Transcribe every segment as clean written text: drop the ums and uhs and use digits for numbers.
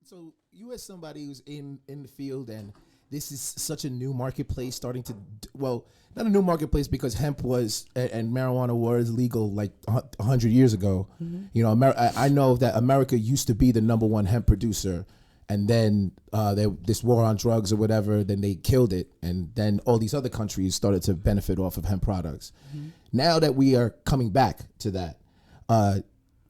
So you as somebody who's in the field, and this is such a new marketplace starting to, well, not a new marketplace because hemp was and marijuana was legal like 100 years ago. Mm-hmm. You know, I know that America used to be the number one hemp producer, and then this war on drugs or whatever, then they killed it, and then all these other countries started to benefit off of hemp products. Mm-hmm. Now that we are coming back to that,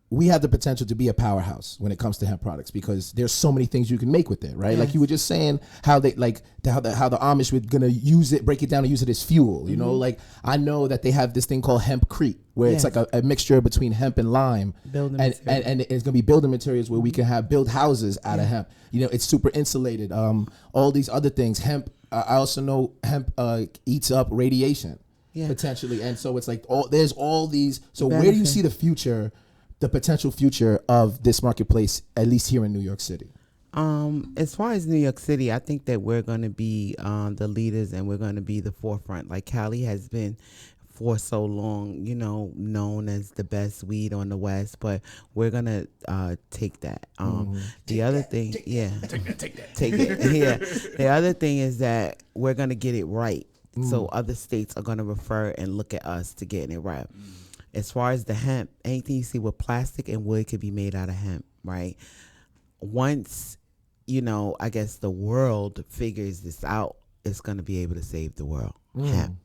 we have the potential to be a powerhouse when it comes to hemp products because there's so many things you can make with it, right? Yes. Like you were just saying how they how the Amish were gonna use it, break it down and use it as fuel. You know, like I know that they have this thing called hempcrete where it's like a mixture between hemp and lime, and it's gonna be building materials where we can build houses out of hemp. You know, it's super insulated. All these other things. Hemp. I also know hemp eats up radiation potentially, and so it's like there's all these. So where do you see the future? The potential future of this marketplace, at least here in New York City? As far as New York City, I think that we're going to be the leaders and we're going to be the forefront. Like Cali has been for so long, you know, known as the best weed on the West, but we're going to take that. The other thing, take it. Yeah. The other thing is that we're going to get it right. So other states are going to refer and look at us to getting it right. As far as the hemp, anything you see with plastic and wood could be made out of hemp, right? Once, you know, I guess the world figures this out, it's going to be able to save the world. Hemp.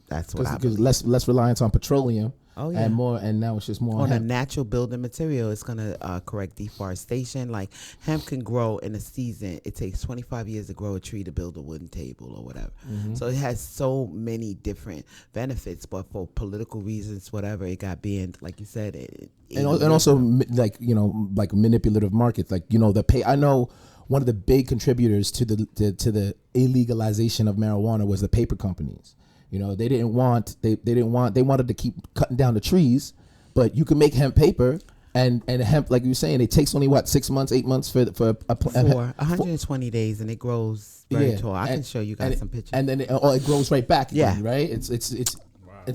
That's what I believe. Because less reliance on petroleum. Oh, yeah. And now it's just more on a natural building material. It's going to correct deforestation. Like hemp can grow in a season. It takes 25 years to grow a tree to build a wooden table or whatever. Mm-hmm. So it has so many different benefits, but for political reasons, whatever, it got banned. Like you said, and also like, you know, like manipulative markets, like, you know, I know one of the big contributors to the illegalization of marijuana was the paper companies. You know, they wanted to keep cutting down the trees, but you can make hemp paper and hemp, like you were saying, it takes only 6 months, 8 months for 120 days, and it grows very tall. I can show you guys some pictures. And then it grows right back again, right? It's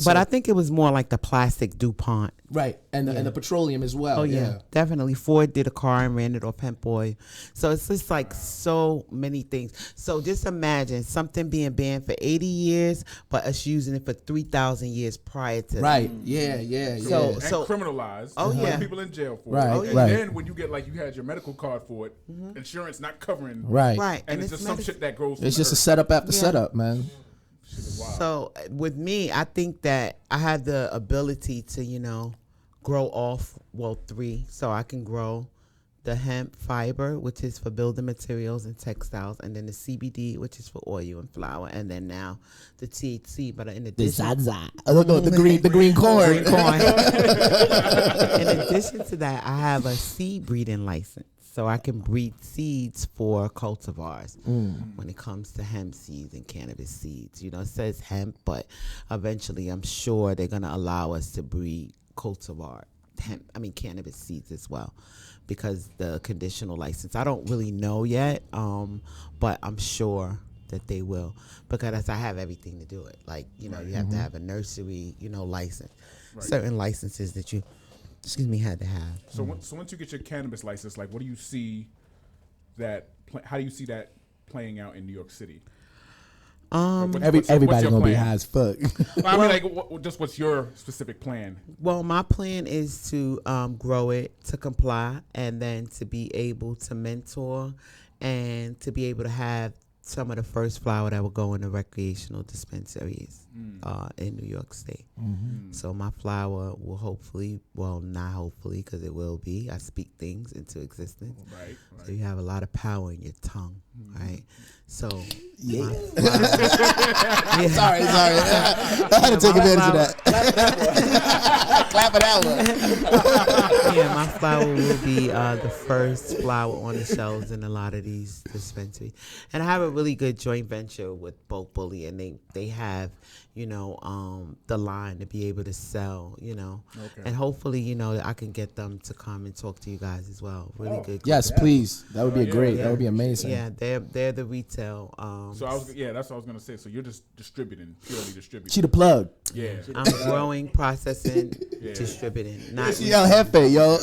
but I think it was more like the plastic DuPont. Right, and the petroleum as well. Oh, yeah, definitely. Ford did a car and ran it off hemp oil. So it's just like so many things. So just imagine something being banned for 80 years, but us using it for 3,000 years prior to right. that. Yeah. So criminalized. Oh, yeah. People in jail for it. And then when you get, like, you had your medical card for it, insurance not covering. Right. And it's just some shit that grows. It's just a setup after setup, man. So with me, I think that I have the ability to, you know, grow off, three. So I can grow the hemp fiber, which is for building materials and textiles, and then the CBD, which is for oil and flour, and then now the THC. But in addition, the green corn. In addition to that, I have a seed breeding license. So I can breed seeds for cultivars when it comes to hemp seeds and cannabis seeds. You know, it says hemp, but eventually I'm sure they're going to allow us to breed cannabis seeds as well, because the conditional license, I don't really know yet, but I'm sure that they will, because I have everything to do it. Like, you know, you have to have a nursery, you know, license, certain licenses that you had to have. So once you get your cannabis license, like, what do you see how do you see that playing out in New York City? Everybody's gonna be high as fuck. I mean, like, what's your specific plan? Well, my plan is to grow it, to comply, and then to be able to mentor and to be able to have some of the first flower that will go in the recreational dispensaries in New York State. Mm-hmm. So my flower will hopefully, not hopefully, because it will be, I speak things into existence. Right. So you have a lot of power in your tongue, right? So Sorry. I had to take advantage of that. Clap it out. Yeah, my flower will be the first flower on the shelves in a lot of these dispensaries. And I have a really good joint venture with Bulk Bully, and they have, you know, the line to be able to sell, you know. Okay. And hopefully, you know, I can get them to come and talk to you guys as well. Really good. Yes, please. That would be great. That would be amazing. Yeah, they're the retail. So that's what I was gonna say. So you're just purely distributing. She the plug. Yeah. I'm growing, processing, distributing. Not Hefe, yo.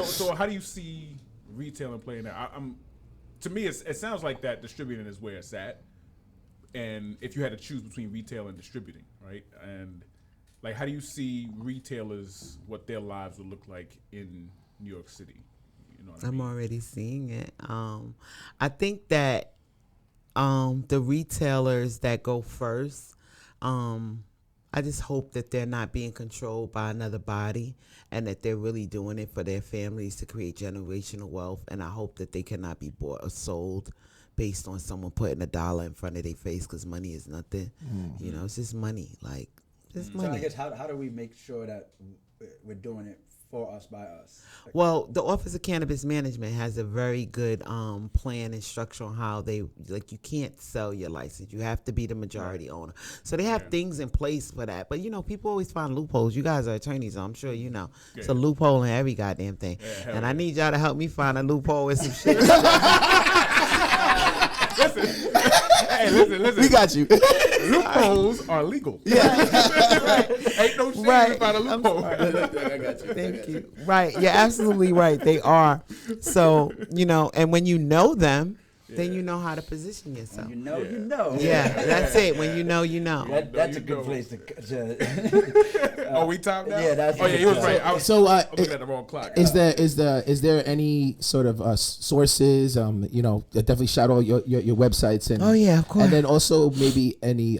So how do you see retailing play in that? To me, it sounds like that distributing is where it's at. And if you had to choose between retail and distributing, right? And like, how do you see retailers, what their lives would look like in New York City? You know what I mean? I'm already seeing it. I think that the retailers that go first, I just hope that they're not being controlled by another body and that they're really doing it for their families to create generational wealth. And I hope that they cannot be bought or sold based on someone putting $1 in front of their face, because money is nothing. Mm-hmm. You know, it's just money. Like, just money. So I guess how do we make sure that we're doing it for us, by us? Well, the Office of Cannabis Management has a very good plan and structure on how they, like, you can't sell your license. You have to be the majority owner. So they have things in place for that. But, you know, people always find loopholes. You guys are attorneys, so I'm sure you know. Yeah. It's a loophole in every goddamn thing. Yeah, and I need y'all to help me find a loophole with some shit. Listen. We got you. Loopholes are legal. Yeah. Ain't no shame about a loophole. I got you. Thank you. Right. You're absolutely right. They are. So, you know, and when you know them, then you know how to position yourself. When you know. Yeah, that's it. When you know, you know. That's a good place to Oh, we time now? Yeah, that's he was right. I was looking at the wrong clock. Is there any sort of sources? You know, definitely shout out your websites and of course. And then also maybe any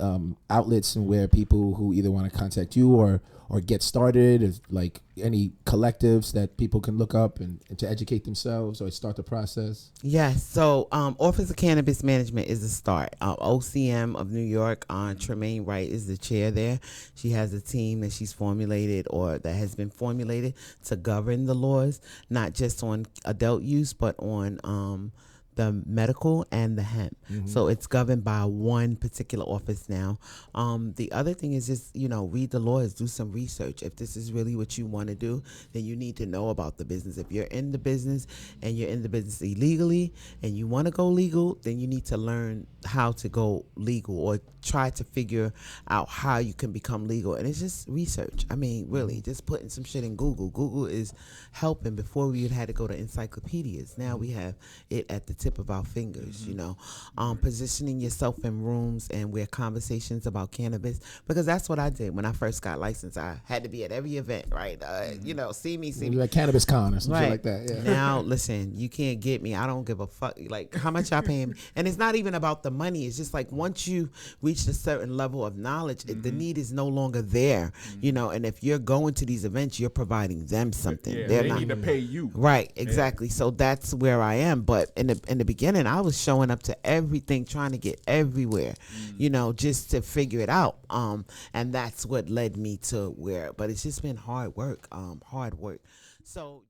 outlets and where people who either want to contact you or get started, if, like any collectives that people can look up and to educate themselves or start the process. Yes. So Office of Cannabis Management is the start. OCM of New York, Tremaine Wright is the chair there. She has a team that she's formulated or that has been formulated to govern the laws, not just on adult use, but on the medical and the hemp. Mm-hmm. So it's governed by one particular office now. The other thing is just, you know, read the laws, do some research. If this is really what you want to do, then you need to know about the business. If you're in the business and you're in the business illegally and you want to go legal, then you need to learn how to go legal or try to figure out how you can become legal. And it's just research. I mean, really, just putting some shit in Google. Google is helping. Before we had to go to encyclopedias. Now we have it at the tip of our fingers, you know. Positioning yourself in rooms and where conversations about cannabis, because that's what I did when I first got licensed. I had to be at every event, right? You know, see me. Like Cannabis Con or something like that. Yeah. Now, listen, you can't get me. I don't give a fuck. Like, how much y'all paying me? And it's not even about the money. It's just like once you reach a certain level of knowledge, the need is no longer there, you know. And if you're going to these events, you're providing them something. Yeah, they need to pay you. Right, exactly. Yeah. So that's where I am. But in the beginning, I was showing up to everything, trying to get everywhere, you know, just to figure it out. And that's what led me to where. But it's just been hard work. So.